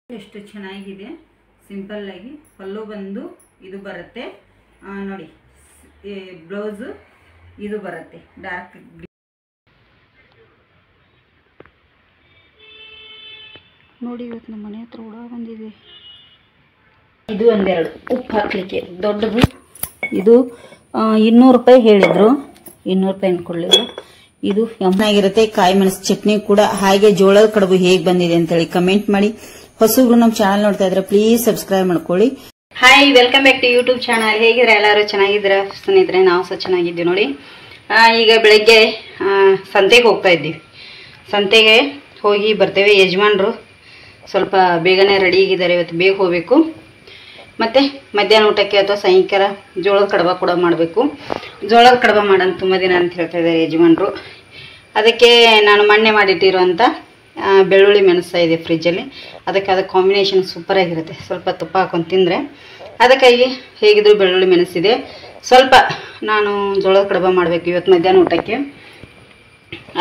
ಎಷ್ಟು ಚೆನ್ನಾಗಿದೆ ಸಿಂಪಲ್ ಆಗಿ ಪಲ್ಲು ಬಂದು ಇದು ಬರುತ್ತೆ ನೋಡಿ ಬ್ಲೌಸ್ ಇದು ಬರುತ್ತೆ ಡಾರ್ಕ್ ನೋಡಿ ಇವತ್ತು ನಮ್ಮ ಮನೆ ಹತ್ರ ಹುಳ ಬಂದಿದೆ ಇದು ಒಂದೆರಡು ಉಪ್ಪು ಹಾಕಲಿಕ್ಕೆ ದೊಡ್ಡದು ಇದು 200 ರೂಪಾಯಿ ಹೇಳಿದ್ರು 200 ರೂಪಾಯಿ ಅನ್ಕೊಳ್ಳಿಲ್ಲ ಇದು ಚೆನ್ನಾಗಿರುತ್ತೆ ಕಾಯಿ ಮೆಣಸು ಚಟ್ನಿ ಕೂಡ ಹಾಗೆ ಜೋಳದ ಕಡುಬು ಹೇಗೆ ಬಂದಿದೆ ಅಂತ ಹೇಳಿ ಕಮೆಂಟ್ ಮಾಡಿ ಹೊಸಬ್ರು ನಮ್ಮ ಚಾನಲ್ ನೋಡ್ತಾ ಇದ್ರೆ ಪ್ಲೀಸ್ ಸಬ್ಸ್ಕ್ರೈಬ್ ಮಾಡ್ಕೊಳ್ಳಿ hi welcome back to YouTube channel ಹೇಗಿದ್ರೆ ಎಲ್ಲರೂ ಚೆನ್ನಾಗಿದ್ದೀರಾ ಸ್ನೇಹಿತರೆ ನಾವು ಸಹ ಚೆನ್ನಾಗಿದ್ದೀವಿ ನೋಡಿ ಈಗ ಬೆಳಗ್ಗೆ ಸಂತೆಗೆ ಹೋಗ್ತಾ ಇದ್ದೀವಿ ಸಂತೆಗೆ ಹೋಗಿ ಬರ್ತೇವೆ ಯಜಮಾನರು ಸ್ವಲ್ಪ ಬೇಗನೆ ರೆಡಿ ಆಗಿದ್ದಾರೆ ಇವತ್ತು ಬೇಗ ಹೋಗಬೇಕು ಮತ್ತೆ ಮಧ್ಯಾಹ್ನ ಊಟಕ್ಕೆ ಅಥವಾ ಸಾಯಂಕಾಲ ಜೋಳದ ಕಡಬ ಕೂಡ ಮಾಡಬೇಕು ಜೋಳದ ಕಡಬ ಮಾಡೋಣ ತುಂಬ ದಿನ ಅಂತ ಹೇಳ್ತಾ ಇದ್ದಾರೆ ಯಜಮಾನರು ಅದಕ್ಕೆ ನಾನು ಮೊನ್ನೆ ಮಾಡಿಟ್ಟಿರುವಂಥ ಬೆಳ್ಳುಳ್ಳಿ ಮೆಣಸು ಇದೆ ಫ್ರಿಜ್ಜಲ್ಲಿ ಅದಕ್ಕೆ ಕಾಂಬಿನೇಷನ್ ಸೂಪರ್ ಆಗಿರುತ್ತೆ ಸ್ವಲ್ಪ ತುಪ್ಪ ಹಾಕೊಂಡು ತಿಂದರೆ ಅದಕ್ಕಾಗಿ ಹೇಗಿದ್ರು ಬೆಳ್ಳುಳ್ಳಿ ಮೆಣಸಿದೆ ಸ್ವಲ್ಪ ನಾನು ಜೋಳದ ಕಡಬ ಮಾಡಬೇಕು ಇವತ್ತು ಮಧ್ಯಾಹ್ನ ಊಟಕ್ಕೆ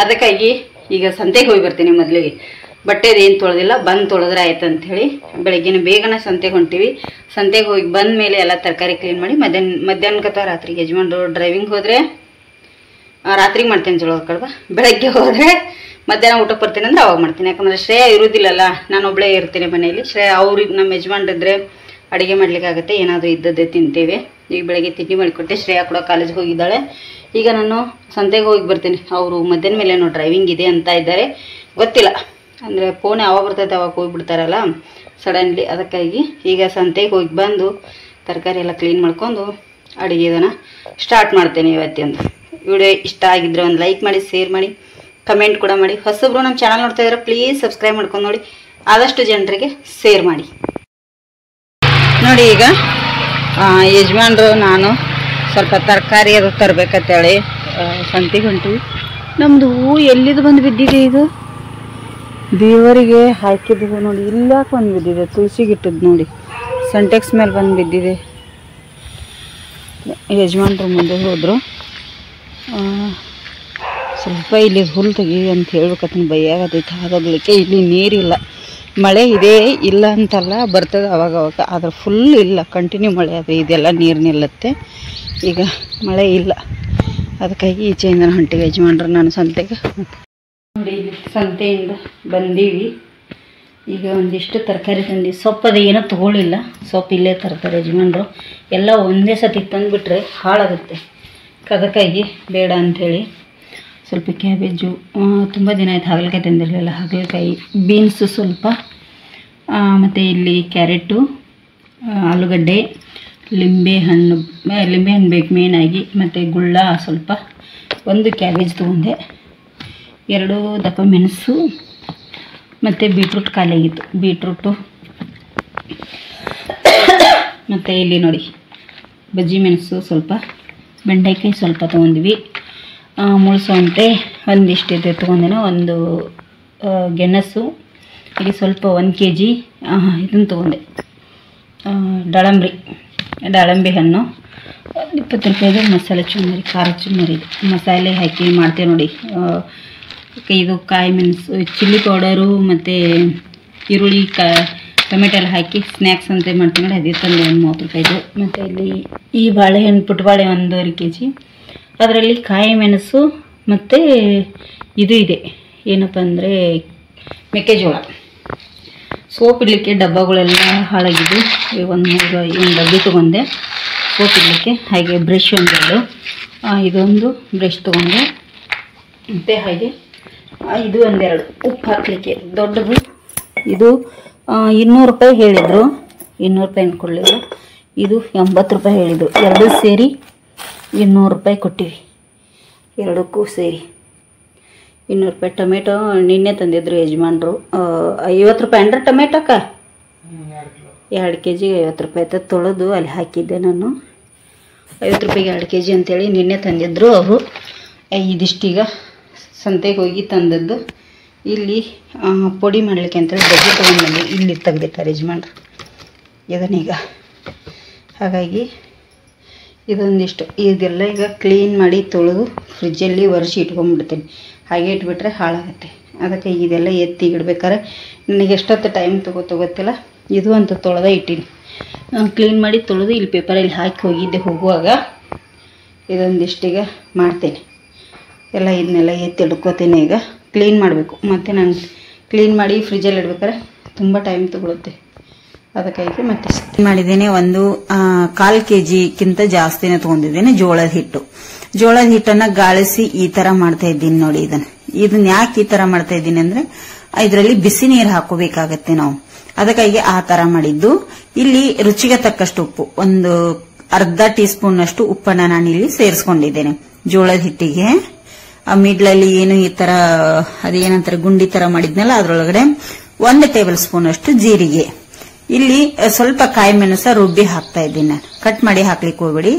ಅದಕ್ಕಾಗಿ ಈಗ ಸಂತೆಗೆ ಹೋಗಿ ಬರ್ತೀನಿ ಮೊದಲಿಗೆ ಬಟ್ಟೆದು ಏನು ತೊಳೆದಿಲ್ಲ ಬಂದು ತೊಳೆದ್ರೆ ಆಯ್ತು ಅಂಥೇಳಿ ಬೆಳಗ್ಗೆನೇ ಬೇಗನೆ ಸಂತೆಗೆ ಹೊಂಟೀವಿ ಸಂತೆಗೆ ಹೋಗಿ ಬಂದ ಮೇಲೆ ಎಲ್ಲ ತರಕಾರಿ ಕ್ಲೀನ್ ಮಾಡಿ ಮಧ್ಯಾಹ್ನಕ್ಕೆ ರಾತ್ರಿಗೆ ಯಜಮಾನ್ರು ಡ್ರೈವಿಂಗ್ ಹೋದರೆ ರಾತ್ರಿಗೆ ಮಾಡ್ತೇನೆ ಜೋಳದ ಕಡಬ ಬೆಳಗ್ಗೆ ಹೋದರೆ ಮಧ್ಯಾಹ್ನ ಊಟಕ್ಕೆ ಬರ್ತೀನಿ ಅಂದರೆ ಅವಾಗ ಮಾಡ್ತೀನಿ ಯಾಕಂದರೆ ಶ್ರೇಯ ಇರೋದಿಲ್ಲಲ್ಲ ನಾನು ಒಬ್ಬಳೇ ಇರ್ತೀನಿ ಮನೆಯಲ್ಲಿ ಶ್ರೇಯ ಅವ್ರಿಗೆ ನಮ್ಮ ಯಜಮಾನ್ರಿದ್ರೆ ಅಡುಗೆ ಮಾಡಲಿಕ್ಕಾಗುತ್ತೆ ಏನಾದರೂ ಇದ್ದದ್ದೇ ತಿಂತೇವೆ ಈಗ ಬೆಳಗ್ಗೆ ತಿಂಡಿ ಮಾಡಿಕೊಟ್ಟೆ ಶ್ರೇಯ ಕೂಡ ಕಾಲೇಜ್ಗೆ ಹೋಗಿದ್ದಾಳೆ ಈಗ ನಾನು ಸಂತೆಗೆ ಹೋಗಿ ಬರ್ತೀನಿ ಅವರು ಮಧ್ಯಾಹ್ನ ಮೇಲೆ ಏನೋ ಡ್ರೈವಿಂಗ್ ಇದೆ ಅಂತ ಇದ್ದಾರೆ ಗೊತ್ತಿಲ್ಲ ಅಂದರೆ ಫೋನ್ ಯಾವಾಗ ಬರ್ತೈತೆ ಅವಾಗ ಹೋಗಿಬಿಡ್ತಾರಲ್ಲ ಸಡನ್ಲಿ ಅದಕ್ಕಾಗಿ ಈಗ ಸಂತೆಗೆ ಹೋಗಿ ಬಂದು ತರಕಾರಿ ಎಲ್ಲ ಕ್ಲೀನ್ ಮಾಡ್ಕೊಂಡು ಅಡುಗೆದನ್ನು ಸ್ಟಾರ್ಟ್ ಮಾಡ್ತೇನೆ ಇವತ್ತಿಂದ ವಿಡಿಯೋ ಇಷ್ಟ ಆಗಿದ್ರೆ ಒಂದು ಲೈಕ್ ಮಾಡಿ ಶೇರ್ ಮಾಡಿ ಕಮೆಂಟ್ ಕೂಡ ಮಾಡಿ ಹೊಸಬ್ರು ನಮ್ಮ ಚಾನಲ್ ನೋಡ್ತಾ ಇದ್ದಾರೆ ಪ್ಲೀಸ್ ಸಬ್ಸ್ಕ್ರೈಬ್ ಮಾಡ್ಕೊಂಡು ನೋಡಿ ಆದಷ್ಟು ಜನರಿಗೆ ಶೇರ್ ಮಾಡಿ ನೋಡಿ ಈಗ ಯಜಮಾನ್ರು ನಾನು ಸ್ವಲ್ಪ ತರಕಾರಿ ಅದು ತರಬೇಕಂತೇಳಿ ಸಂತೆಗೆ ಹೊಂಟಿವಿ ನಮ್ಮದು ಹೂ ಎಲ್ಲಿದು ಬಂದು ಬಿದ್ದಿದೆ ಇದು ದೇವರಿಗೆ ಹಾಕಿದ್ದು ನೋಡಿ ಇಲ್ಲಾಕೆ ಬಂದು ಬಿದ್ದಿದೆ ತುಳಸಿಗಿಟ್ಟದ್ದು ನೋಡಿ ಸೆಂಟೆಕ್ಸ್ ಮೇಲೆ ಬಂದು ಬಿದ್ದಿದೆ ಯಜಮಾನ್ರು ಮುಂದೆ ಹೋದರು ಸ್ವಲ್ಪ ಇಲ್ಲಿ ಹುಲ್ಲು ತೆಗಿ ಅಂತ ಹೇಳ್ಬೇಕಂತ ಭಯಾಗತೈತೆ ಹಾಗಾಗಲಿಕ್ಕೆ ಇಲ್ಲಿ ನೀರಿಲ್ಲ ಮಳೆ ಇದೆ ಇಲ್ಲ ಅಂತಲ್ಲ ಬರ್ತದೆ ಅವಾಗವಾಗ ಆದರೆ ಫುಲ್ ಇಲ್ಲ ಕಂಟಿನ್ಯೂ ಮಳೆ ಆದರೆ ಇದೆಲ್ಲ ನೀರು ನಿಲ್ಲುತ್ತೆ ಈಗ ಮಳೆ ಇಲ್ಲ ಅದಕ್ಕಾಗಿ ಈಚೆಯಿಂದ ಹೊಂಟಿಗೆ ಯಜಮಾನ್ರು ನಾನು ಸಂತೆಗೆ ನೋಡಿ ಸಂತೆಯಿಂದ ಬಂದೀವಿ ಈಗ ಒಂದಿಷ್ಟು ತರಕಾರಿ ತಂದು ಸೊಪ್ಪದು ಏನೂ ತೊಗೊಳ್ಳಿಲ್ಲ ಸೊಪ್ಪು ಇಲ್ಲೇ ತರ್ತಾರೆ ಯಜಮಾನ್ರು ಎಲ್ಲ ಒಂದೇ ಸತಿ ತಂದುಬಿಟ್ರೆ ಹಾಳಾಗುತ್ತೆ ಅದಕ್ಕಾಗಿ ಬೇಡ ಅಂಥೇಳಿ ಸ್ವಲ್ಪ ಕ್ಯಾಬೇಜು ತುಂಬ ದಿನ ಆಯ್ತು ಹಾಗಲಕಾಯಿ ತಂದಿರಲಿಲ್ಲ ಹಾಗಲಕಾಯಿ ಬೀನ್ಸು ಸ್ವಲ್ಪ ಮತ್ತು ಇಲ್ಲಿ ಕ್ಯಾರೆಟು ಆಲೂಗಡ್ಡೆ ಲಿಂಬೆಹಣ್ಣು ಬೇಕು ಮೇನಾಗಿ ಮತ್ತು ಗುಳ್ಳ ಸ್ವಲ್ಪ ಒಂದು ಕ್ಯಾಬೇಜ್ ತೊಗೊಂಡೆ 2 ದಪ್ಪ ಮೆಣಸು ಮತ್ತು ಬೀಟ್ರೂಟ್ ಖಾಲಿಯಾಗಿತ್ತು ಬೀಟ್ರೂಟು ಮತ್ತು ಇಲ್ಲಿ ನೋಡಿ ಬಜ್ಜಿ ಮೆಣಸು ಸ್ವಲ್ಪ ಬೆಂಡೆಕಾಯಿ ಸ್ವಲ್ಪ ತೊಗೊಂಡ್ವಿ ಮುಳ್ಸೊಂಟೆ ಒಂದಿಷ್ಟಿದೆ ತೊಗೊಂಡಿನ ಒಂದು ಗೆಣಸು ಇಲ್ಲಿ ಸ್ವಲ್ಪ 1 kg ಇದನ್ನು ತೊಗೊಂಡೆ ದಾಳಂಬೆ ಹಣ್ಣು 20 ರೂಪಾಯಿದು ಮಸಾಲೆ ಚುಮ್ಮರಿ ಖಾರ ಚುಮ್ಮರಿ ಮಸಾಲೆ ಹಾಕಿ ಮಾಡ್ತೇವೆ ನೋಡಿ ಇದು ಕಾಯಿ ಮೆಣಸು ಚಿಲ್ಲಿ ಪೌಡರು ಮತ್ತು ಈರುಳ್ಳಿ ಟೊಮೆಟೊ ಎಲ್ಲ ಹಾಕಿ ಸ್ನ್ಯಾಕ್ಸ್ ಅಂತ ಮಾಡ್ತೀವಿ ನೋಡಿ ಅದೇ ತಂದೆ ಒಂದು 30 ರೂಪಾಯಿದು ಮತ್ತು ಇಲ್ಲಿ ಈ ಬಾಳೆಹಣ್ಣು ಪುಟ್ಟಬಾಳೆ 1.5 kg ಅದರಲ್ಲಿ ಕಾಯಿ ಮೆಣಸು ಮತ್ತು ಇದು ಇದೆ ಏನಪ್ಪ ಅಂದರೆ ಮೆಕ್ಕೆಜೋಳ ಸೋಪ್ ಇಡಲಿಕ್ಕೆ ಡಬ್ಬಗಳೆಲ್ಲ ಹಾಳಾಗಿದ್ದು ಒಂದು ಡಬ್ಬಿ ತೊಗೊಂಡೆ ಸೋಪ್ ಇಡಲಿಕ್ಕೆ ಹಾಗೆ ಬ್ರಷ್ ಒಂದೆರಡು ಇದೊಂದು ಬ್ರಷ್ ತೊಗೊಂಡೆ ಮತ್ತು ಹಾಗೆ ಇದು ಒಂದೆರಡು ಉಪ್ಪು ಹಾಕಲಿಕ್ಕೆ ದೊಡ್ಡದು ಇದು 200 ರೂಪಾಯಿ ಹೇಳಿದರು 200 ರೂಪಾಯಿ ಅನ್ಕೊಳ್ಳಿಲ್ಲ ಇದು 80 ರೂಪಾಯಿ ಹೇಳಿದರು ಎರಡೂ ಸೇರಿ 200 ರೂಪಾಯಿ ಕೊಟ್ಟಿವಿ ಎರಡಕ್ಕೂ ಸೇರಿ 200 ರೂಪಾಯಿ ಟೊಮೆಟೊ ನಿನ್ನೆ ತಂದಿದ್ರು ಯಜಮಾನ್ರು 50 ರೂಪಾಯಿ ಅಂದ್ರೆ ಟೊಮೆಟೊಕ್ಕ 2 kg 50 ರೂಪಾಯಿ ಆಯ್ತು ತೊಳೆದು ಅಲ್ಲಿ ಹಾಕಿದ್ದೆ ನಾನು 50 ರೂಪಾಯಿಗೆ 2 kg ಅಂತೇಳಿ ನಿನ್ನೆ ತಂದಿದ್ರು ಅವರು ಇದಿಷ್ಟೀಗ ಸಂತೆಗೆ ಹೋಗಿ ತಂದದ್ದು ಇಲ್ಲಿ ಪುಡಿ ಮಾಡಲಿಕ್ಕೆ ಅಂತೇಳಿ ಬಜ್ಜಿ ತೊಗೊಂಡು ಇಲ್ಲಿ ತೆಗೆದಿಟ್ಟಾರೆ ಯಜಮಾನ್ರು ಇದನ್ನೀಗ ಹಾಗಾಗಿ ಇದೊಂದಿಷ್ಟು ಇದೆಲ್ಲ ಈಗ ಕ್ಲೀನ್ ಮಾಡಿ ತೊಳೆದು ಫ್ರಿಜ್ಜಲ್ಲಿ ಒರೆಸಿ ಇಟ್ಕೊಂಡ್ಬಿಡ್ತೀನಿ ಹಾಗೆ ಇಟ್ಬಿಟ್ರೆ ಹಾಳಾಗುತ್ತೆ ಅದಕ್ಕೆ ಇದೆಲ್ಲ ಎತ್ತಿ ಇಡ್ಬೇಕಾದ್ರೆ ನನಗೆ ಎಷ್ಟೊತ್ತು ಟೈಮ್ ಗೊತ್ತಿಲ್ಲ. ಇದು ಅಂತ ತೊಳೆದ ಇಟ್ಟೀನಿ, ಕ್ಲೀನ್ ಮಾಡಿ ತೊಳೆದು ಇಲ್ಲಿ ಪೇಪರಲ್ಲಿ ಹಾಕಿ ಹೋಗಿದ್ದೆ. ಹೋಗುವಾಗ ಇದೊಂದಿಷ್ಟೀಗ ಮಾಡ್ತೇನೆ, ಎಲ್ಲ ಇದನ್ನೆಲ್ಲ ಎತ್ತಿ ಇಡ್ಕೋತೀನಿ. ಈಗ ಕ್ಲೀನ್ ಮಾಡಬೇಕು, ಮತ್ತು ನಾನು ಕ್ಲೀನ್ ಮಾಡಿ ಫ್ರಿಜ್ಜಲ್ಲಿ ಇಡ್ಬೇಕಾದ್ರೆ ತುಂಬ ಟೈಮ್ ತಗೊಳುತ್ತೆ. ಅದಕ್ಕಾಗಿ ಮತ್ತೆ ಮಾಡಿದ್ದೇನೆ. ಒಂದು 1/4 kgಕ್ಕಿಂತ ಜಾಸ್ತಿನೇ ತೊಗೊಂಡಿದ್ದೇನೆ ಜೋಳದ ಹಿಟ್ಟು. ಜೋಳದ ಹಿಟ್ಟನ್ನು ಗಾಳಿಸಿ ಈ ಥರ ಮಾಡ್ತಾ ಇದ್ದೀನಿ ನೋಡಿ. ಇದನ್ನ ಯಾಕೆ ಈ ಥರ ಮಾಡ್ತಾ ಇದ್ದೀನಿ ಅಂದರೆ ಇದರಲ್ಲಿ ಬಿಸಿ ನೀರು ಹಾಕೋಬೇಕಾಗತ್ತೆ ನಾವು, ಅದಕ್ಕಾಗಿ ಆ ಥರ ಮಾಡಿದ್ದು. ಇಲ್ಲಿ ರುಚಿಗೆ ತಕ್ಕಷ್ಟು ಉಪ್ಪು, ಒಂದು ಅರ್ಧ ಟೀಸ್ಪೂನ್ ಅಷ್ಟು ಉಪ್ಪನ್ನ ನಾನಿಲ್ಲಿ ಸೇರಿಸ್ಕೊಂಡಿದ್ದೇನೆ ಜೋಳದ ಹಿಟ್ಟಿಗೆ. ಆ ಮಿಡ್ಲಲ್ಲಿ ಏನು ಈ ತರ ಅದೇನಂತಾರೆ ಗುಂಡಿ ತರ ಮಾಡಿದ್ನಲ್ಲ ಅದ್ರೊಳಗಡೆ 1 ಟೇಬಲ್ ಸ್ಪೂನ್ ಅಷ್ಟು ಜೀರಿಗೆ. ಇಲ್ಲಿ ಸ್ವಲ್ಪ ಕಾಯಿ ಮೆಣಸ ರುಬ್ಬಿ ಹಾಕ್ತಾ ಇದ್ದೀನಿ ನಾನು. ಕಟ್ ಮಾಡಿ ಹಾಕ್ಲಿಕ್ಕೆ ಹೋಗ್ಬೇಡಿ,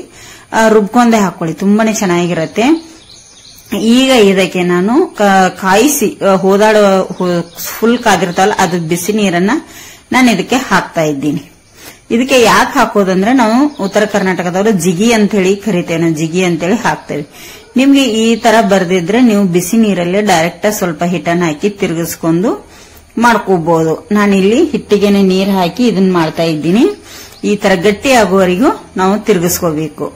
ರುಬ್ಕೊಂಡೆ ಹಾಕೊಳ್ಳಿ, ತುಂಬಾನೇ ಚೆನ್ನಾಗಿರುತ್ತೆ. ಈಗ ಇದಕ್ಕೆ ನಾನು ಕಾಯಿಸಿ ಹೋದಾಡೋ ಫುಲ್ ಕಾದಿರ್ತಲ್ಲ ಅದು ಬಿಸಿ ನೀರನ್ನ ನಾನು ಇದಕ್ಕೆ ಹಾಕ್ತಾ ಇದ್ದೀನಿ. ಇದಕ್ಕೆ ಯಾಕೆ ಹಾಕೋದಂದ್ರೆ ನಾವು ಉತ್ತರ ಕರ್ನಾಟಕದವರು ಜಿಗಿ ಅಂತ ಹೇಳಿ ಕರಿತೇವೆ, ನಾವು ಜಿಗಿ ಅಂತೇಳಿ ಹಾಕ್ತೇವೆ. ನಿಮ್ಗೆ ಈ ತರ ಬರ್ದಿದ್ರೆ ನೀವು ಬಿಸಿ ನೀರಲ್ಲೇ ಡೈರೆಕ್ಟ್ ಸ್ವಲ್ಪ ಹಿಟ್ಟನ್ನು ಹಾಕಿ ತಿರುಗಿಸ್ಕೊಂಡು ಮಾಡ್ಕೋಬಹುದು. ನಾನಿಲ್ಲಿ ಹಿಟ್ಟಿಗೆನೆ ನೀರು ಹಾಕಿ ಇದನ್ನ ಮಾಡ್ತಾ ಇದ್ದೀನಿ. ಈ ತರ ಗಟ್ಟಿ ಆಗುವವರೆಗೂ ನಾವು ತಿರುಗಿಸ್ಕೋಬೇಕು.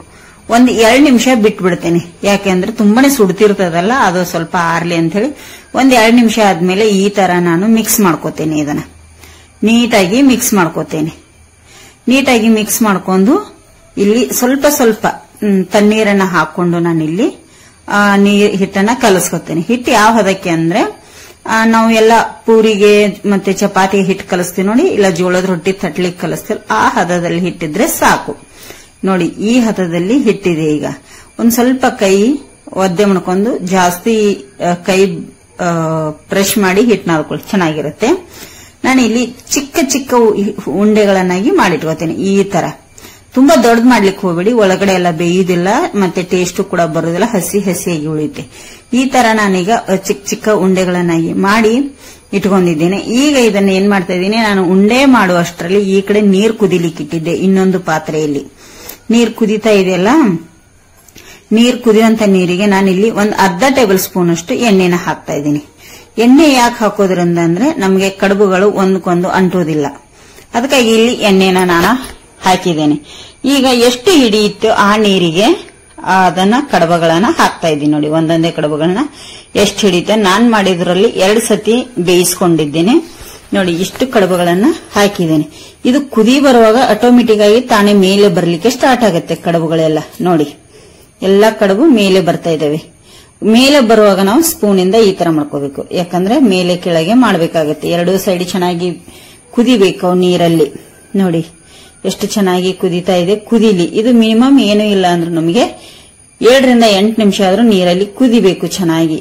1-2 ನಿಮಿಷ ಬಿಟ್ಬಿಡ್ತೇನೆ, ಯಾಕೆಂದ್ರೆ ತುಂಬಾನೇ ಸುಡ್ತಿರ್ತದಲ್ಲ, ಅದು ಸ್ವಲ್ಪ ಆರ್ಲಿ ಅಂತ ಹೇಳಿ 1-2 ನಿಮಿಷ ಆದ್ಮೇಲೆ ಈ ತರ ನಾನು ಮಿಕ್ಸ್ ಮಾಡ್ಕೋತೇನೆ. ಇದನ್ನ ನೀಟಾಗಿ ಮಿಕ್ಸ್ ಮಾಡ್ಕೋತೇನೆ. ನೀಟಾಗಿ ಮಿಕ್ಸ್ ಮಾಡ್ಕೊಂಡು ಇಲ್ಲಿ ಸ್ವಲ್ಪ ಸ್ವಲ್ಪ ತಣ್ಣೀರನ್ನ ಹಾಕೊಂಡು ನಾನಿಲ್ಲಿ ಹಿಟ್ಟನ್ನ ಕಲಸ್ಕೊತೇನೆ. ಹಿಟ್ಟು ಯಾವ ಹದಕ್ಕೆ ಅಂದ್ರೆ ನಾವು ಎಲ್ಲ ಪೂರಿಗೆ ಮತ್ತೆ ಚಪಾತಿಗೆ ಹಿಟ್ಟು ಕಲಿಸ್ತೀವಿ ನೋಡಿ, ಇಲ್ಲ ಜೋಳದ ರೊಟ್ಟಿ ತಟ್ಲಿಕ್ಕೆ ಕಲಿಸ್ತೀವಿ, ಆ ಹದದಲ್ಲಿ ಹಿಟ್ಟಿದ್ರೆ ಸಾಕು ನೋಡಿ. ಈ ಹದದಲ್ಲಿ ಹಿಟ್ಟಿದೆ. ಈಗ ಒಂದ್ ಸ್ವಲ್ಪ ಕೈ ಒದ್ದೆ ಮಾಡ್ಕೊಂಡು ಜಾಸ್ತಿ ಕೈ ಪ್ರೆಶ್ ಮಾಡಿ ಹಿಟ್ಟು ನಾದ್ಕೊಳ್ಳಿ, ಚೆನ್ನಾಗಿರುತ್ತೆ. ನಾನು ಇಲ್ಲಿ ಚಿಕ್ಕ ಚಿಕ್ಕ ಉಂಡೆಗಳನ್ನಾಗಿ ಮಾಡಿಟ್ಕೋತೇನೆ. ಈ ತರ ತುಂಬಾ ದೊಡ್ಡದು ಮಾಡ್ಲಿಕ್ಕೆ ಹೋಗ್ಬೇಡಿ, ಒಳಗಡೆ ಎಲ್ಲ ಬೇಯುವುದಿಲ್ಲ ಮತ್ತೆ ಟೇಸ್ಟ್ ಕೂಡ ಬರೋದಿಲ್ಲ, ಹಸಿ ಹಸಿಯಾಗಿ ಉಳಿಯುತ್ತೆ. ಈ ತರ ನಾನೀಗ ಚಿಕ್ಕ ಚಿಕ್ಕ ಉಂಡೆಗಳನ್ನಾಗಿ ಮಾಡಿ ಇಟ್ಕೊಂಡಿದ್ದೇನೆ. ಈಗ ಇದನ್ನ ಏನ್ ಮಾಡ್ತಾ ಇದ್ದೀನಿ, ನಾನು ಉಂಡೆ ಮಾಡುವಷ್ಟರಲ್ಲಿ ಈ ಕಡೆ ನೀರು ಕುದಿಲಿಕ್ಕೆ ಇಟ್ಟಿದ್ದೆ. ಇನ್ನೊಂದು ಪಾತ್ರೆಯಲ್ಲಿ ನೀರು ಕುದೀತಾ ಇದೆಯಲ್ಲ, ನೀರು ಕುದಿಯುವಂತ ನೀರಿಗೆ ನಾನಿಲ್ಲಿ ಒಂದು ಅರ್ಧ ಟೇಬಲ್ ಸ್ಪೂನ್ ಅಷ್ಟು ಎಣ್ಣೆನ ಹಾಕ್ತಾ ಇದ್ದೀನಿ. ಎಣ್ಣೆ ಯಾಕೆ ಹಾಕೋದ್ರಿಂದ ಅಂದ್ರೆ ನಮಗೆ ಕಡುಬುಗಳು ಒಂದಕ್ಕೊಂದು ಅಂಟೋದಿಲ್ಲ, ಅದಕ್ಕಾಗಿ ಇಲ್ಲಿ ಎಣ್ಣೆನ ನಾನು ಹಾಕಿದ್ದೇನೆ. ಈಗ ಎಷ್ಟು ಹಿಡಿಯಿತ್ತು ಆ ನೀರಿಗೆ ಅದನ್ನ ಕಡುಬುಗಳನ್ನ ಹಾಕ್ತಾ ಇದ್ದೀನಿ ನೋಡಿ. ಒಂದೊಂದೇ ಕಡುಬುಗಳನ್ನ ಎಷ್ಟು ಹಿಡಿಯುತ್ತೆ, ನಾನ್ ಮಾಡಿದ್ರಲ್ಲಿ 2 ಸತಿ ಬೇಯಿಸ್ಕೊಂಡಿದ್ದೇನೆ ನೋಡಿ. ಇಷ್ಟು ಕಡುಬುಗಳನ್ನ ಹಾಕಿದ್ದೇನೆ. ಇದು ಕುದಿ ಬರುವಾಗ ಆಟೋಮೆಟಿಕ್ ಆಗಿ ತಾನೇ ಮೇಲೆ ಬರ್ಲಿಕ್ಕೆ ಸ್ಟಾರ್ಟ್ ಆಗುತ್ತೆ ಕಡುಬುಗಳೆಲ್ಲ ನೋಡಿ. ಎಲ್ಲಾ ಕಡುಬು ಮೇಲೆ ಬರ್ತಾ ಇದಾವೆ. ಮೇಲೆ ಬರುವಾಗ ನಾವು ಸ್ಪೂನ್ ಇಂದ ಈ ತರ ಮಾಡ್ಕೋಬೇಕು, ಯಾಕಂದ್ರೆ ಮೇಲೆ ಕೆಳಗೆ ಮಾಡ್ಬೇಕಾಗತ್ತೆ. 2 ಸೈಡ್ ಚೆನ್ನಾಗಿ ಕುದಿಬೇಕು ನೀರಲ್ಲಿ ನೋಡಿ. ಎಷ್ಟು ಚೆನ್ನಾಗಿ ಕುದೀತಾ ಇದೆ. ಕುದಿಲಿ, ಇದು ಮಿನಿಮಮ್ ಏನೂ ಇಲ್ಲ ಅಂದ್ರೆ ನಮಗೆ 7-8 ನಿಮಿಷ ಆದ್ರೂ ನೀರಲ್ಲಿ ಕುದಿಬೇಕು ಚೆನ್ನಾಗಿ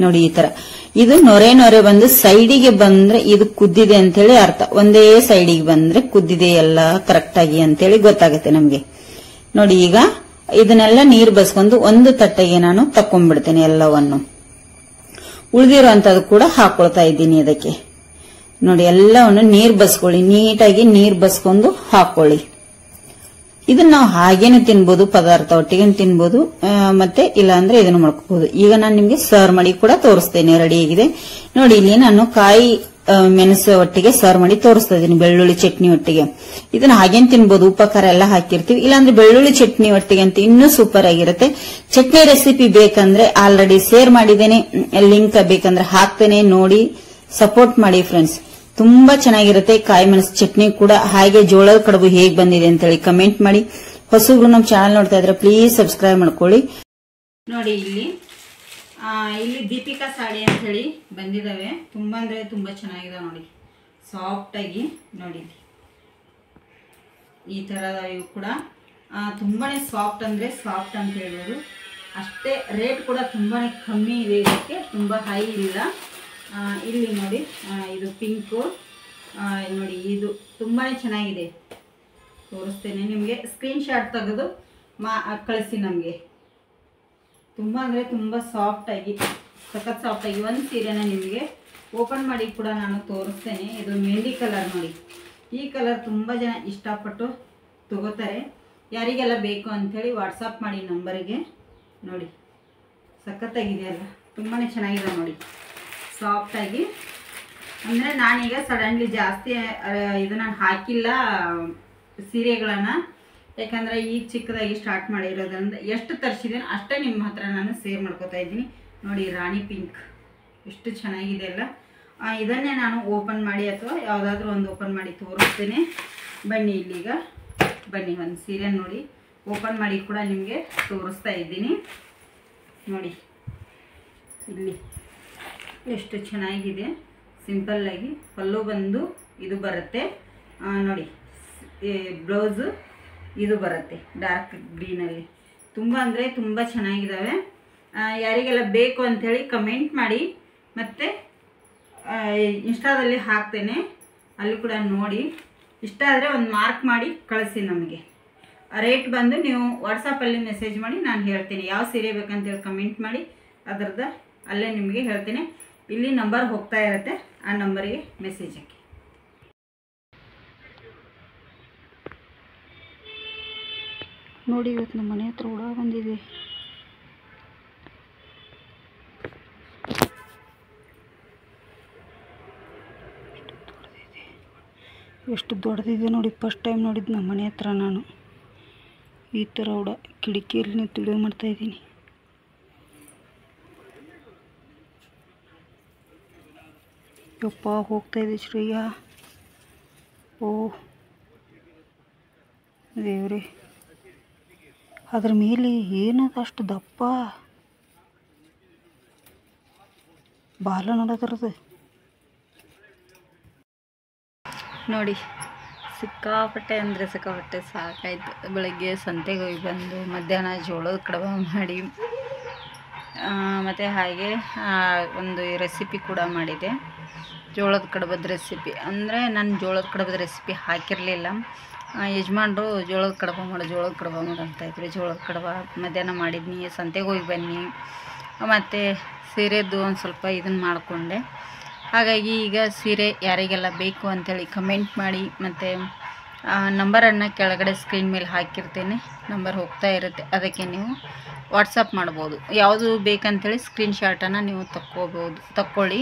ನೋಡಿ. ಈ ತರ ಇದು ನೊರೆ ನೊರೆ ಬಂದು ಸೈಡಿಗೆ ಬಂದ್ರೆ ಇದು ಕುದ್ದಿದೆ ಅಂತೇಳಿ ಅರ್ಥ. ಒಂದೇ ಸೈಡಿಗೆ ಬಂದ್ರೆ ಕುದ್ದಿದೆ ಎಲ್ಲ ಕರೆಕ್ಟ್ ಆಗಿ ಅಂತೇಳಿ ಗೊತ್ತಾಗುತ್ತೆ ನಮ್ಗೆ ನೋಡಿ. ಈಗ ಇದನ್ನೆಲ್ಲ ನೀರು ಬಸ್ಕೊಂಡು ಒಂದು ತಟ್ಟೆಗೆ ನಾನು ತಕೊಂಡ್ಬಿಡ್ತೇನೆ. ಎಲ್ಲವನ್ನು ಉಳಿದಿರುವಂತದ್ದು ಕೂಡ ಹಾಕೊಳ್ತಾ ಇದ್ದೀನಿ ಇದಕ್ಕೆ ನೋಡಿ. ಎಲ್ಲವನ್ನು ನೀರು ಬಸ್ಕೊಳ್ಳಿ, ನೀಟಾಗಿ ನೀರು ಬಸ್ಕೊಂಡು ಹಾಕೊಳ್ಳಿ. ಇದನ್ನ ನಾವು ಹಾಗೇನು ತಿನ್ಬೋದು, ಪದಾರ್ಥ ಒಟ್ಟಿಗೆ ತಿನ್ಬೋದು, ಮತ್ತೆ ಇಲ್ಲ ಅಂದ್ರೆ ಇದನ್ನು ಮಾಡ್ಕೋಬಹುದು. ಈಗ ನಾನು ನಿಮ್ಗೆ ಸರ್ವ್ ಮಾಡಿ ಕೂಡ ತೋರಿಸ್ತೇನೆ. ರೆಡಿ ಆಗಿದೆ ನೋಡಿ. ಇಲ್ಲಿ ನಾನು ಕಾಯಿ ಮೆಣಸು ಒಟ್ಟಿಗೆ ಸರ್ವ್ ಮಾಡಿ ತೋರಿಸ್ತಾ ಇದ್ದೀನಿ, ಬೆಳ್ಳುಳ್ಳಿ ಚಟ್ನಿ ಒಟ್ಟಿಗೆ. ಇದನ್ನ ಹಾಗೇನು ತಿನ್ಬೋದು, ಉಪಕಾರ ಎಲ್ಲ ಹಾಕಿರ್ತೀವಿ. ಇಲ್ಲಾಂದ್ರೆ ಬೆಳ್ಳುಳ್ಳಿ ಚಟ್ನಿ ಒಟ್ಟಿಗೆ ಅಂತ ಇನ್ನೂ ಸೂಪರ್ ಆಗಿರುತ್ತೆ. ಚಟ್ನಿ ರೆಸಿಪಿ ಬೇಕಂದ್ರೆ ಆಲ್ರೆಡಿ ಶೇರ್ ಮಾಡಿದ್ದೇನೆ, ಲಿಂಕ್ ಬೇಕಂದ್ರೆ ಹಾಕ್ತೇನೆ, ನೋಡಿ ಸಪೋರ್ಟ್ ಮಾಡಿ ಫ್ರೆಂಡ್ಸ್. ತುಂಬಾ ಚೆನ್ನಾಗಿರುತ್ತೆ ಕಾಯಿ ಮೆಣಸು ಚಟ್ನಿ ಕೂಡ. ಹಾಗೆ ಜೋಳದ ಕಡುಬು ಹೇಗ್ ಬಂದಿದೆ ಅಂತ ಹೇಳಿ ಕಮೆಂಟ್ ಮಾಡಿ. ಹೊಸಬ್ರು ನಮ್ಮ ಚಾನಲ್ ನೋಡ್ತಾ ಇದ್ರೆ ಪ್ಲೀಸ್ ಸಬ್ಸ್ಕ್ರೈಬ್ ಮಾಡ್ಕೊಳ್ಳಿ ನೋಡಿ. ಇಲ್ಲಿ ದೀಪಿಕಾ ಸಾಡಿ ಅಂತ ಹೇಳಿ ಬಂದಿದಾವೆ. ತುಂಬಾ ಅಂದ್ರೆ ತುಂಬಾ ಚೆನ್ನಾಗಿದಾವೆ ನೋಡಿ, ಸಾಫ್ಟ್ ಆಗಿ ನೋಡಿ. ಈ ತರದ ಇವು ಕೂಡ ತುಂಬಾನೇ ಸಾಫ್ಟ್ ಅಂದ್ರೆ ಸಾಫ್ಟ್ ಅಂತ ಹೇಳ್ಬೋದು. ಅಷ್ಟೇ ರೇಟ್ ಕೂಡ ತುಂಬಾನೇ ಕಮ್ಮಿ ಇದೆ, ಇದಕ್ಕೆ ತುಂಬಾ ಹೈ ಇಲ್ಲ. ಇಲ್ಲಿ ನೋಡಿ, ಇದು ಪಿಂಕು ನೋಡಿ, ಇದು ತುಂಬಾನೇ ಚೆನ್ನಾಗಿದೆ. ತೋರಿಸ್ತೇನೆ ನಿಮಗೆ, ಸ್ಕ್ರೀನ್ ಶಾಟ್ ತೆಗೆದು ಕಳಿಸಿ ನಮಗೆ. ತುಂಬಾ ಅಂದ್ರೆ ತುಂಬಾ ಸಾಫ್ಟ್ ಆಗಿ, ಸಖತ್ ಸಾಫ್ಟ್ ಆಗಿ. ಒಂದು ಸೀರೆನ ನಿಮಗೆ ಓಪನ್ ಮಾಡಿ ಕೂಡ ನಾನು ತೋರಿಸ್ತೇನೆ. ಇದು ಮೆಹಂದಿ ಕಲರ್ ನೋಡಿ. ಈ ಕಲರ್ ತುಂಬಾ ಜನ ಇಷ್ಟಪಟ್ಟು ತಗೋತಾರೆ. ಯಾರಿಗೆಲ್ಲ ಬೇಕು ಅಂಥೇಳಿ ವಾಟ್ಸಪ್ ಮಾಡಿ ನಂಬರಿಗೆ ನೋಡಿ. ಸಖತ್ತಾಗಿದೆ ಅಲ್ಲ, ತುಂಬಾನೇ ಚೆನ್ನಾಗಿದೆ ನೋಡಿ. ಸಾಫ್ಟಾಗಿ. ಅಂದರೆ ನಾನೀಗ ಸಡನ್ಲಿ ಜಾಸ್ತಿ ಇದನ್ನು ಹಾಕಿಲ್ಲ ಸೀರೆಗಳನ್ನು, ಯಾಕಂದರೆ ಈಗ ಚಿಕ್ಕದಾಗಿ ಸ್ಟಾರ್ಟ್ ಮಾಡಿರೋದ್ರಿಂದ ಎಷ್ಟು ತರಿಸಿದ್ದೀನಿ ಅಷ್ಟೇ ನಿಮ್ಮ ಹತ್ರ ನಾನು ಶೇರ್ ಮಾಡ್ಕೋತಾ ಇದ್ದೀನಿ. ನೋಡಿ ರಾಣಿ ಪಿಂಕ್ ಎಷ್ಟು ಚೆನ್ನಾಗಿದೆ ಅಲ್ಲ. ಇದನ್ನೇ ನಾನು ಓಪನ್ ಮಾಡಿ ಅಥವಾ ಯಾವುದಾದ್ರೂ ಒಂದು ಓಪನ್ ಮಾಡಿ ತೋರಿಸ್ತೀನಿ. ಬನ್ನಿ ಇಲ್ಲೀಗ ಬನ್ನಿ ಒಂದು ಸೀರೆ ನೋಡಿ ಓಪನ್ ಮಾಡಿ ಕೂಡ ನಿಮಗೆ ತೋರಿಸ್ತಾ ಇದ್ದೀನಿ. ನೋಡಿ ಇಲ್ಲಿ ಎಷ್ಟು ಚೆನ್ನಾಗಿದೆ. ಸಿಂಪಲ್ಲಾಗಿ ಪಲ್ಲು ಬಂದು ಇದು ಬರುತ್ತೆ ನೋಡಿ. ಬ್ಲೌಸು ಇದು ಬರುತ್ತೆ ಡಾರ್ಕ್ ಗ್ರೀನಲ್ಲಿ. ತುಂಬ ಅಂದರೆ ತುಂಬ ಚೆನ್ನಾಗಿದ್ದಾವೆ. ಯಾರಿಗೆಲ್ಲ ಬೇಕು ಅಂಥೇಳಿ ಕಮೆಂಟ್ ಮಾಡಿ, ಮತ್ತು ಇನ್ಸ್ಟಾದಲ್ಲಿ ಹಾಕ್ತೇನೆ, ಅಲ್ಲಿ ಕೂಡ ನೋಡಿ. ಇಷ್ಟ ಆದರೆ ಒಂದು ಮಾರ್ಕ್ ಮಾಡಿ ಕಳಿಸಿ ನಮಗೆ. ರೇಟ್ ಬಂದು ನೀವು ವಾಟ್ಸಪ್ಪಲ್ಲಿ ಮೆಸೇಜ್ ಮಾಡಿ ನಾನು ಹೇಳ್ತೀನಿ. ಯಾವ ಸೀರೆ ಬೇಕಂತೇಳಿ ಕಮೆಂಟ್ ಮಾಡಿ, ಅದರದ್ದು ಅಲ್ಲೇ ನಿಮಗೆ ಹೇಳ್ತೀನಿ. ಇಲ್ಲಿ ನಂಬರ್ ಹೋಗ್ತಾ ಇರುತ್ತೆ, ಆ ನಂಬರಿಗೆ ಮೆಸೇಜ್ ಹಾಕಿ. ನೋಡಿ ಇವತ್ತು ನಮ್ಮ ಮನೆ ಹತ್ರ ಹುಳ ಬಂದಿದೆ. ಎಷ್ಟು ದೊಡ್ಡದಿದೆ ನೋಡಿ. ಫಸ್ಟ್ ಟೈಮ್ ನೋಡಿದ್ದು ನಮ್ಮ ಮನೆ ಹತ್ರ ನಾನು ಈ ಥರ ಹುಳ. ಕಿಟಕಿಯಲ್ಲಿ ತಿಳಿದು ಮಾಡ್ತಾಯಿದ್ದೀನಿ. ಯಪ್ಪ ಹೋಗ್ತಾಯಿದೆ ಶ್ರೇಯ. ಓ ದೇವ್ರೆ, ಅದ್ರ ಮೇಲೆ ಏನದು ಅಷ್ಟು ದಪ್ಪ ಬಾಲ ನೋಡೋದ್ರದ್ದು ನೋಡಿ. ಸಿಕ್ಕಾಪಟ್ಟೆ ಅಂದರೆ ಸಿಕ್ಕಾಪಟ್ಟೆ ಸಾಕಾಯ್ತು. ಬೆಳಗ್ಗೆ ಸಂತೆಗೆ ಹೋಗಿ ಬಂದು ಮಧ್ಯಾಹ್ನ ಜೋಳದ ಕಡಬ ಮಾಡಿ, ಮತ್ತು ಹಾಗೆ ಒಂದು ರೆಸಿಪಿ ಕೂಡ ಮಾಡಿದೆ. ಜೋಳದ ಕಡಬದ ರೆಸಿಪಿ ಅಂದರೆ ನಾನು ಜೋಳದ ಕಡಬದ ರೆಸಿಪಿ ಹಾಕಿರಲಿಲ್ಲ. ಯಜಮಾನ್ರು ಜೋಳದ ಕಡಬ ಮಾಡು ಅಂತಾಯಿದ್ರು. ಜೋಳದ ಕಡಬ ಮಧ್ಯಾಹ್ನ ಮಾಡಿದ್ನಿ. ಸಂತೆಗೆ ಹೋಗಿ ಬನ್ನಿ, ಮತ್ತು ಸೀರೆದ್ದು ಒಂದು ಸ್ವಲ್ಪ ಇದನ್ನು ಮಾಡಿಕೊಂಡೆ. ಹಾಗಾಗಿ ಈಗ ಸೀರೆ ಯಾರಿಗೆಲ್ಲ ಬೇಕು ಅಂಥೇಳಿ ಕಮೆಂಟ್ ಮಾಡಿ, ಮತ್ತು ನಂಬರನ್ನು ಕೆಳಗಡೆ ಸ್ಕ್ರೀನ್ ಮೇಲೆ ಹಾಕಿರ್ತೇನೆ. ನಂಬರ್ ಹೋಗ್ತಾ ಇರುತ್ತೆ, ಅದಕ್ಕೆ ನೀವು ವಾಟ್ಸಪ್ ಮಾಡ್ಬೋದು. ಯಾವುದು ಬೇಕಂತೇಳಿ ಸ್ಕ್ರೀನ್ಶಾಟನ್ನು ನೀವು ತಕ್ಕೊಳ್ಳಿ.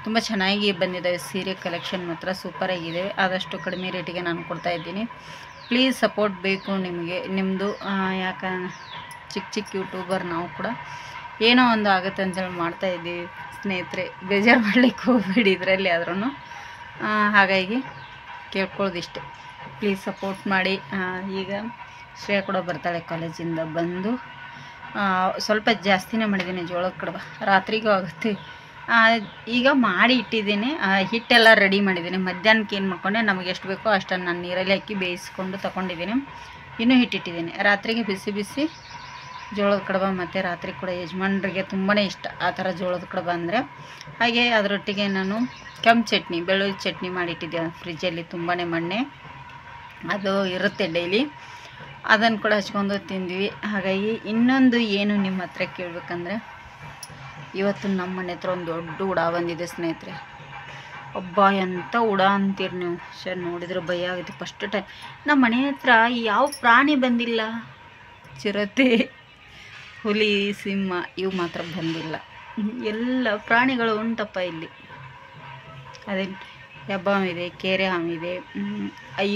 ತುಂಬ ಚೆನ್ನಾಗಿ ಬಂದಿದ್ದಾವೆ ಸೀರೆ ಕಲೆಕ್ಷನ್, ಮಾತ್ರ ಸೂಪರಾಗಿದೆ. ಆದಷ್ಟು ಕಡಿಮೆ ರೇಟಿಗೆ ನಾನು ಕೊಡ್ತಾಯಿದ್ದೀನಿ. ಪ್ಲೀಸ್ ಸಪೋರ್ಟ್ ಬೇಕು ನಿಮಗೆ, ನಿಮ್ಮದು. ಯಾಕೆ ಚಿಕ್ಕ ಯೂಟ್ಯೂಬರ್ ನಾವು ಕೂಡ ಏನೋ ಒಂದು ಆಗುತ್ತೆ ಅಂತೇಳಿ ಮಾಡ್ತಾಯಿದ್ದೀವಿ ಸ್ನೇಹಿತರೆ. ಬೇಜಾರು ಮಾಡಲಿಕ್ಕೆ ಹೋಗ್ಬೇಡಿ ಇದರಲ್ಲಿ ಆದ್ರೂ. ಹಾಗಾಗಿ ಕೇಳ್ಕೊಳ್ಳೋದಿಷ್ಟೆ, ಪ್ಲೀಸ್ ಸಪೋರ್ಟ್ ಮಾಡಿ. ಈಗ ಶ್ರೇಯ ಕೂಡ ಬರ್ತಾಳೆ ಕಾಲೇಜಿಂದ ಬಂದು. ಸ್ವಲ್ಪ ಜಾಸ್ತಿನೇ ಮಾಡಿದ್ದೀನಿ ಜೋಳದ ಕಡಬ, ರಾತ್ರಿಗೂ ಆಗುತ್ತೆ. ಈಗ ಮಾಡಿ ಇಟ್ಟಿದ್ದೀನಿ, ಹಿಟ್ಟೆಲ್ಲ ರೆಡಿ ಮಾಡಿದ್ದೀನಿ. ಮಧ್ಯಾಹ್ನಕ್ಕೆ ಏನು ಮಾಡ್ಕೊಂಡೆ, ನಮಗೆ ಎಷ್ಟು ಬೇಕೋ ಅಷ್ಟನ್ನು ನಾನು ನೀರಲ್ಲಿ ಹಾಕಿ ಬೇಯಿಸ್ಕೊಂಡು ತಗೊಂಡಿದ್ದೀನಿ. ಇನ್ನೂ ಹಿಟ್ಟಿಟ್ಟಿದ್ದೀನಿ. ರಾತ್ರಿಗೆ ಬಿಸಿ ಬಿಸಿ ಜೋಳದ ಕಡಬ, ಮತ್ತು ರಾತ್ರಿ ಕೂಡ ಯಜಮಾನ್ರಿಗೆ ತುಂಬಾ ಇಷ್ಟ ಆ ಥರ ಜೋಳದ ಕಡಬ ಅಂದರೆ. ಹಾಗೆ ಅದರೊಟ್ಟಿಗೆ ನಾನು ಕೆಂಪು ಚಟ್ನಿ, ಬೆಳ್ಳುಳ್ಳಿ ಚಟ್ನಿ ಮಾಡಿಟ್ಟಿದ್ದೆ ಫ್ರಿಜ್ಜಲ್ಲಿ. ತುಂಬಾ ಮಣ್ಣೆ ಅದು ಇರುತ್ತೆ ಡೈಲಿ, ಅದನ್ನು ಕೂಡ ಹಚ್ಕೊಂಡು ತಿಂದ್ವಿ. ಹಾಗಾಗಿ ಇನ್ನೊಂದು ಏನು ನಿಮ್ಮ ಹತ್ರ ಕೇಳಬೇಕಂದ್ರೆ, ಇವತ್ತು ನಮ್ಮ ಮನೆ ಹತ್ರ ಒಂದು ದೊಡ್ಡ ಹುಳ ಬಂದಿದೆ ಸ್ನೇಹಿತರೆ. ಒಬ್ಬ ಎಂಥ ಹುಳ ಅಂತೀರಿ ನೀವು, ನೋಡಿದ್ರೆ ಭಯ ಆಗುತ್ತೆ. ಫಸ್ಟ್ ಟೈಮ್ ನಮ್ಮ ಮನೆ ಹತ್ರ ಯಾವ ಪ್ರಾಣಿ ಬಂದಿಲ್ಲ. ಚಿರತೆ, ಹುಲಿ, ಸಿಂಹ ಇವು ಮಾತ್ರ ಬಂದಿಲ್ಲ. ಎಲ್ಲ ಪ್ರಾಣಿಗಳು ಉಂಟಪ್ಪ ಇಲ್ಲಿ. ಅದೇ ಹೆಬ್ಬ ಇದೆ, ಕೆರೆ ಹಾವಿದೆ.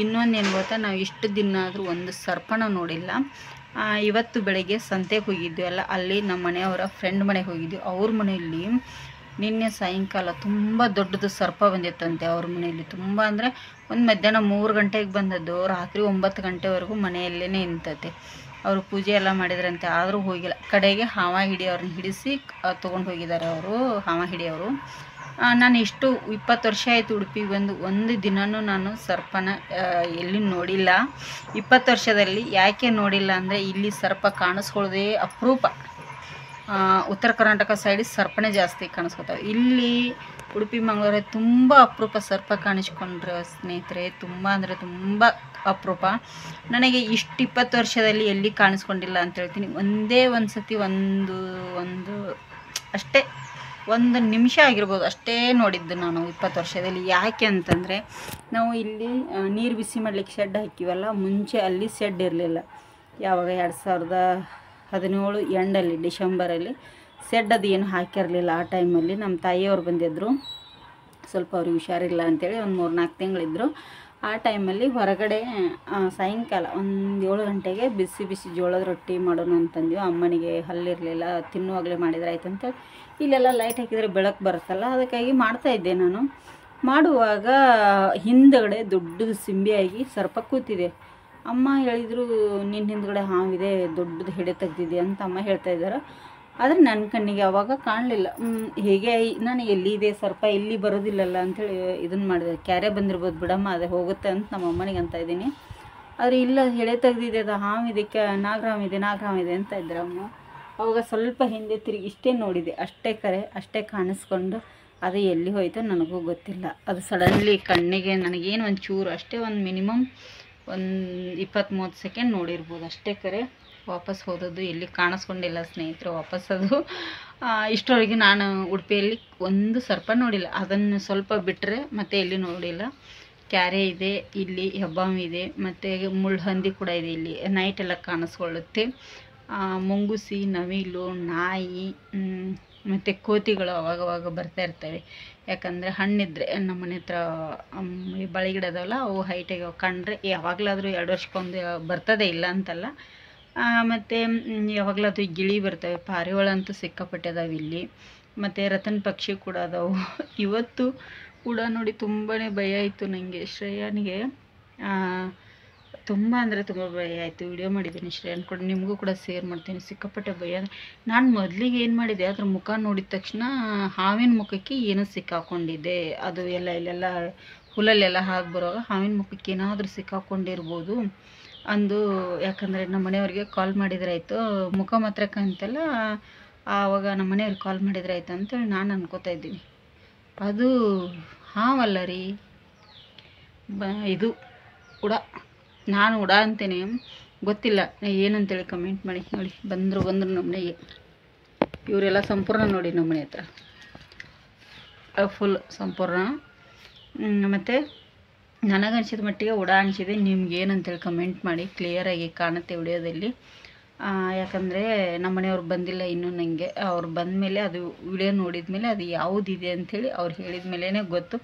ಇನ್ನೊಂದೇನು ಗೊತ್ತಾ, ನಾವು ಇಷ್ಟು ದಿನ ಆದರೂ ಒಂದು ಸರ್ಪನ ನೋಡಿಲ್ಲ. ಇವತ್ತು ಬೆಳಗ್ಗೆ ಸಂತೆಗೆ ಹೋಗಿದ್ವಿ ಅಲ್ಲ, ಅಲ್ಲಿ ನಮ್ಮ ಮನೆಯವರ ಫ್ರೆಂಡ್ ಮನೆಗೆ ಹೋಗಿದ್ವಿ. ಅವ್ರ ಮನೆಯಲ್ಲಿ ನಿನ್ನೆ ಸಾಯಂಕಾಲ ತುಂಬ ದೊಡ್ಡದು ಸರ್ಪ ಬಂದಿತ್ತಂತೆ ಅವ್ರ ಮನೆಯಲ್ಲಿ. ತುಂಬ ಅಂದರೆ ಒಂದು ಮಧ್ಯಾಹ್ನ 3 ಗಂಟೆಗೆ ಬಂದದ್ದು, ರಾತ್ರಿ 9 ಗಂಟೆವರೆಗೂ ಮನೆಯಲ್ಲೇ ನಿಂತತೆ. ಅವರು ಪೂಜೆ ಎಲ್ಲ ಮಾಡಿದ್ರಂತೆ, ಆದರೂ ಹೋಗಿಲ್ಲ. ಕಡೆಗೆ ಹಾವ ಹಿಡಿಯೋರನ್ನ ಹಿಡಿಸಿ ತೊಗೊಂಡು ಹೋಗಿದ್ದಾರೆ ಅವರು, ಹಾವ ಹಿಡಿಯೋರು. ನಾನು ಇಷ್ಟು 20 ವರ್ಷ ಆಯಿತು ಉಡುಪಿಗೆ ಬಂದು, ಒಂದು ದಿನವೂ ನಾನು ಸರ್ಪನ ಎಲ್ಲಿ ನೋಡಿಲ್ಲ. 20 ವರ್ಷದಲ್ಲಿ ಯಾಕೆ ನೋಡಿಲ್ಲ ಅಂದರೆ, ಇಲ್ಲಿ ಸರ್ಪ ಕಾಣಿಸ್ಕೊಳ್ಳೋದೇ ಅಪರೂಪ. ಉತ್ತರ ಕರ್ನಾಟಕ ಸೈಡ್ ಸರ್ಪನೇ ಜಾಸ್ತಿ ಕಾಣಿಸ್ಕೊತಾವೆ. ಇಲ್ಲಿ ಉಡುಪಿ ಮಂಗಳೂರಲ್ಲಿ ತುಂಬ ಅಪರೂಪ ಸರ್ಪ ಕಾಣಿಸ್ಕೊಂಡ್ರೆ ಸ್ನೇಹಿತರೆ, ತುಂಬ ಅಂದರೆ ತುಂಬ ಅಪರೂಪ. ನನಗೆ ಇಷ್ಟು 20 ವರ್ಷದಲ್ಲಿ ಎಲ್ಲಿ ಕಾಣಿಸ್ಕೊಂಡಿಲ್ಲ ಅಂತ ಹೇಳ್ತೀನಿ. ಒಂದೇ ಒಂದು ಸತಿ ಒಂದು ಅಷ್ಟೇ, 1 ನಿಮಿಷ ಆಗಿರ್ಬೋದು ಅಷ್ಟೇ ನೋಡಿದ್ದು ನಾನು 20 ವರ್ಷದಲ್ಲಿ. ಯಾಕೆ ಅಂತಂದರೆ, ನಾವು ಇಲ್ಲಿ ನೀರು ಬಿಸಿ ಮಾಡಲಿಕ್ಕೆ ಶೆಡ್ ಹಾಕಿವಲ್ಲ, ಮುಂಚೆ ಅಲ್ಲಿ ಶೆಡ್ ಇರಲಿಲ್ಲ. ಯಾವಾಗ 2017 ಎಂಡಲ್ಲಿ ಡಿಸೆಂಬರಲ್ಲಿ ಸೆಡ್ ಅದು ಏನು ಹಾಕಿರಲಿಲ್ಲ ಆ ಟೈಮಲ್ಲಿ. ನಮ್ಮ ತಾಯಿಯವ್ರು ಬಂದಿದ್ದರು, ಸ್ವಲ್ಪ ಅವ್ರಿಗೆ ಹುಷಾರಿಲ್ಲ ಅಂಥೇಳಿ ಒಂದು 3-4 ತಿಂಗಳಿದ್ದರು. ಆ ಟೈಮಲ್ಲಿ ಹೊರಗಡೆ ಸಾಯಂಕಾಲ ಒಂದು 7 ಗಂಟೆಗೆ ಬಿಸಿ ಬಿಸಿ ಜೋಳದ ರೊಟ್ಟಿ ಮಾಡೋಣ ಅಂತಂದ್ವಿ. ಅಮ್ಮನಿಗೆ ಹಲ್ಲಿರಲಿಲ್ಲ, ತಿನ್ನುವಾಗಲೇ ಮಾಡಿದ್ರೆ ಆಯ್ತು ಅಂತೇಳಿ ಇಲ್ಲೆಲ್ಲ ಲೈಟ್ ಹಾಕಿದರೆ ಬೆಳಕು ಬರುತ್ತಲ್ಲ, ಅದಕ್ಕಾಗಿ ಮಾಡ್ತಾಯಿದ್ದೆ ನಾನು. ಮಾಡುವಾಗ ಹಿಂದುಗಡೆ ದೊಡ್ಡದು ಸಿಂಬಿಯಾಗಿ ಸರ್ಪ ಕೂತಿದೆ. ಅಮ್ಮ ಹೇಳಿದರು, ನಿನ್ನ ಹಿಂದ್ಗಡೆ ಹಾವಿದೆ, ದೊಡ್ಡದು ಹೆಡೆ ತೆಗ್ದಿದೆ ಅಂತ ಅಮ್ಮ ಹೇಳ್ತಾ ಇದ್ದಾರೆ. ಆದರೆ ನನ್ನ ಕಣ್ಣಿಗೆ ಆವಾಗ ಕಾಣಲಿಲ್ಲ. ಹೇಗೆ ನಾನು ಎಲ್ಲಿದೆ ಸರ್ಪ, ಇಲ್ಲಿ ಬರೋದಿಲ್ಲಲ್ಲ ಅಂಥೇಳಿ ಇದನ್ನು ಮಾಡಿದೆ. ಕ್ಯಾರೆ ಬಂದಿರ್ಬೋದು ಬಿಡಮ್ಮ, ಅದೇ ಹೋಗುತ್ತೆ ಅಂತ ನಮ್ಮ ಅಮ್ಮನಿಗೆ ಅಂತ ಇದ್ದೀನಿ. ಆದರೆ ಇಲ್ಲ, ಹೆಡೆ ತೆಗ್ದಿದೆ, ಅದು ಹಾವಿದೆ, ನಾಗರಾಮಿದೆ ಅಂತ ಇದ್ರು ಅಮ್ಮ. ಅವಾಗ ಸ್ವಲ್ಪ ಹಿಂದೆ ತಿರುಗಿ ಇಷ್ಟೇ ನೋಡಿದೆ, ಅಷ್ಟೇ ಕರೆ, ಅಷ್ಟೇ ಕಾಣಿಸ್ಕೊಂಡು ಅದು ಎಲ್ಲಿ ಹೋಯ್ತೋ ನನಗೂ ಗೊತ್ತಿಲ್ಲ. ಅದು ಸಡನ್ಲಿ ಕಣ್ಣಿಗೆ ನನಗೇನು ಒಂಚೂರು ಅಷ್ಟೇ, ಒಂದು ಮಿನಿಮಮ್ ಒಂದು 20-30 ಸೆಕೆಂಡ್ ನೋಡಿರ್ಬೋದು ಅಷ್ಟೇ ಕರೆ. ವಾಪಸ್ ಹೋದದ್ದು ಎಲ್ಲಿ ಕಾಣಿಸ್ಕೊಂಡಿಲ್ಲ ಸ್ನೇಹಿತರು. ವಾಪಸ್ ಅದು ಇಷ್ಟರವರೆಗೆ ನಾನು ಉಡುಪಿಯಲ್ಲಿ ಒಂದು ಸರ್ಪ ನೋಡಿಲ್ಲ. ಅದನ್ನು ಸ್ವಲ್ಪ ಬಿಟ್ಟರೆ ಮತ್ತೆ ಎಲ್ಲಿ ನೋಡಿಲ್ಲ. ಕ್ಯಾರೆ ಇದೆ, ಇಲ್ಲಿ ಹೆಬ್ಬಾವಿ ಇದೆ, ಮತ್ತು ಮುಳ್ಳುಹಂದಿ ಕೂಡ ಇದೆ. ಇಲ್ಲಿ ನೈಟೆಲ್ಲ ಕಾಣಿಸ್ಕೊಳ್ಳುತ್ತೆ. ಮುಂಗುಸಿ, ನವಿಲು, ನಾಯಿ ಮತ್ತು ಕೋತಿಗಳು ಅವಾಗವಾಗ ಬರ್ತಾ ಇರ್ತವೆ. ಯಾಕಂದರೆ ಹಣ್ಣಿದ್ರೆ ನಮ್ಮ ಮನೆ ಹತ್ರ ಬಳಿ ಗಿಡ ಅದಾವಲ್ಲ, ಅವು ಹೈಟಿಗೆ ಕಂಡ್ರೆ ಯಾವಾಗಲಾದರೂ 2 ವರ್ಷಕ್ಕೊಂದು ಬರ್ತದೆ, ಇಲ್ಲ ಅಂತಲ್ಲ. ಮತ್ತು ಯಾವಾಗಲಾದರೂ ಗಿಳಿ ಬರ್ತವೆ, ಪಾರಿವಾಳಂತೂ ಸಿಕ್ಕಾಪಟ್ಟೆ ಅದಾವೆ ಇಲ್ಲಿ. ಮತ್ತು ರತನ್ ಪಕ್ಷಿ ಕೂಡ ಅದಾವು. ಇವತ್ತು ಕೂಡ ನೋಡಿ ತುಂಬಾ ಭಯ ಆಯಿತು ನನಗೆ. ಶ್ರೇಯನಿಗೆ ತುಂಬ ಅಂದರೆ ತುಂಬ ಭಯ ಆಯಿತು. ವಿಡಿಯೋ ಮಾಡಿದ್ದೀನಿ ಶ್ರೇಯನ್ ಕೂಡ, ನಿಮಗೂ ಕೂಡ ಶೇರ್ ಮಾಡ್ತೀನಿ. ಸಿಕ್ಕಾಪಟ್ಟೆ ಭಯ. ನಾನು ಮೊದಲಿಗೆ ಏನು ಮಾಡಿದೆ, ಅದ್ರ ಮುಖ ನೋಡಿದ ತಕ್ಷಣ ಹಾವಿನ ಮುಖಕ್ಕೆ ಏನೋ ಸಿಕ್ಕಾಕೊಂಡಿದ್ದೆ. ಅದು ಇಲ್ಲೆಲ್ಲ ಹುಲ್ಲಲ್ಲೆಲ್ಲ ಹಾಕಿ ಬರುವಾಗ ಹಾವಿನ ಮುಖಕ್ಕೆ ಏನಾದರೂ ಸಿಕ್ಕಾಕೊಂಡಿರ್ಬೋದು ಅಂದು. ಯಾಕಂದರೆ ನಮ್ಮ ಮನೆಯವ್ರಿಗೆ ಕಾಲ್ ಮಾಡಿದ್ರೆ ಆಯಿತು, ಮುಖ ಮಾತ್ರ ಕಾಣ್ತಲ್ಲ. ಆವಾಗ ನಮ್ಮ ಮನೆಯವ್ರಿಗೆ ಕಾಲ್ ಮಾಡಿದ್ರೆ ಆಯಿತು ಅಂತೇಳಿ ನಾನು ಅನ್ಕೋತಾ ಇದ್ದೀನಿ. ಅದು ಹಾವಲ್ಲ ರೀ, ಇದು ಉಡ. ನಾನು ಉಡ ಅಂತೇನೆ, ಗೊತ್ತಿಲ್ಲ ಏನಂತೇಳಿ ಕಮೆಂಟ್ ಮಾಡಿ. ನೋಡಿ ಬಂದರು ನಮ್ಮ ಮನೆಗೆ ಇವರೆಲ್ಲ ಸಂಪೂರ್ಣ. ನೋಡಿ ನಮ್ಮ ಮನೆ ಹತ್ರ ಫುಲ್ ಸಂಪೂರ್ಣ. ಮತ್ತು ನನಗನ್ಸಿದ ಮಟ್ಟಿಗೆ ಉಡ ಅನಿಸಿದೆ. ನಿಮ್ಗೆ ಏನಂತೇಳಿ ಕಮೆಂಟ್ ಮಾಡಿ. ಕ್ಲಿಯರಾಗಿ ಕಾಣುತ್ತೆ ವಿಡಿಯೋದಲ್ಲಿ. ಯಾಕಂದರೆ ನಮ್ಮ ಮನೆಯವ್ರು ಬಂದಿಲ್ಲ ಇನ್ನೂ. ನನಗೆ ಅವ್ರು ಬಂದ ಮೇಲೆ, ಅದು ವಿಡಿಯೋ ನೋಡಿದ ಮೇಲೆ ಅದು ಯಾವುದಿದೆ ಅಂಥೇಳಿ ಅವ್ರು ಹೇಳಿದ ಮೇಲೇ ಗೊತ್ತು.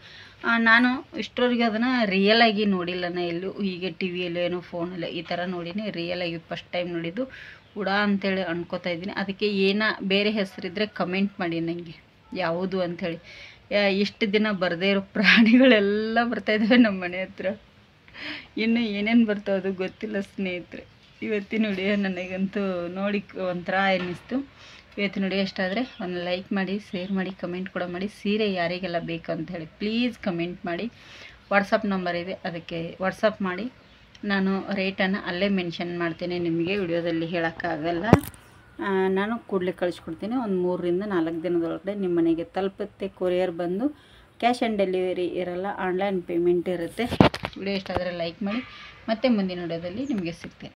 ನಾನು ಇಷ್ಟರವರೆಗೆ ಅದನ್ನು ರಿಯಲಾಗಿ ನೋಡಿಲ್ಲ. ನಾನು ಎಲ್ಲೂ ಹೀಗೆ ಟಿ ವಿಯಲ್ಲಿ ಏನೋ ಫೋನಲ್ಲಿ ಈ ಥರ ನೋಡಿನಿ. ರಿಯಲಾಗಿ ಫಸ್ಟ್ ಟೈಮ್ ನೋಡಿದ್ದು ಉಡ ಅಂಥೇಳಿ ಅನ್ಕೋತಾ ಇದ್ದೀನಿ. ಅದಕ್ಕೆ ಬೇರೆ ಹೆಸರಿದ್ದರೆ ಕಮೆಂಟ್ ಮಾಡಿ ನನಗೆ ಯಾವುದು ಅಂಥೇಳಿ. ಇಷ್ಟು ದಿನ ಬರದೇ ಇರೋ ಪ್ರಾಣಿಗಳೆಲ್ಲ ಬರ್ತಾಯಿದ್ದಾವೆ ನಮ್ಮ ಮನೆ ಹತ್ರ. ಇನ್ನು ಏನೇನು ಬರ್ತಾವೆ ಅದು ಗೊತ್ತಿಲ್ಲ ಸ್ನೇಹಿತರೆ. ಇವತ್ತಿನ ವಿಡಿಯೋ ನನಗಂತೂ ನೋಡಿ ಒಂಥರ ಅನ್ನಿಸ್ತು. ಇವತ್ತಿನ ವಿಡಿಯೋ ಎಷ್ಟಾದರೆ ಒಂದು ಲೈಕ್ ಮಾಡಿ, ಶೇರ್ ಮಾಡಿ, ಕಮೆಂಟ್ ಕೂಡ ಮಾಡಿ. ಸೀರೆ ಯಾರಿಗೆಲ್ಲ ಬೇಕು ಅಂಥೇಳಿ ಪ್ಲೀಸ್ ಕಮೆಂಟ್ ಮಾಡಿ. ವಾಟ್ಸಪ್ ನಂಬರ್ ಇದೆ, ಅದಕ್ಕೆ ವಾಟ್ಸಪ್ ಮಾಡಿ. ನಾನು ರೇಟನ್ನು ಅಲ್ಲೇ ಮೆನ್ಷನ್ ಮಾಡ್ತೇನೆ. ನಿಮಗೆ ವಿಡಿಯೋದಲ್ಲಿ ಹೇಳೋಕ್ಕಾಗಲ್ಲ. ನಾನು ಕೂಡಲೇ ಕಳಿಸ್ಕೊಡ್ತೀನಿ. ಒಂದು 3-4 ದಿನದೊಳಗಡೆ ನಿಮ್ಮ ಮನೆಗೆ ತಲುಪುತ್ತೆ. ಕೊರಿಯರ್ ಬಂದು ಕ್ಯಾಶ್ ಆನ್ ಡೆಲಿವರಿ ಇರಲ್ಲ, ಆನ್ಲೈನ್ ಪೇಮೆಂಟ್ ಇರುತ್ತೆ. ವಿಡಿಯೋ ಇಷ್ಟ ಆದರೆ ಲೈಕ್ ಮಾಡಿ. ಮತ್ತೆ ಮುಂದಿನ ವಿಡಿಯೋದಲ್ಲಿ ನಿಮಗೆ ಸಿಗ್ತೇನೆ.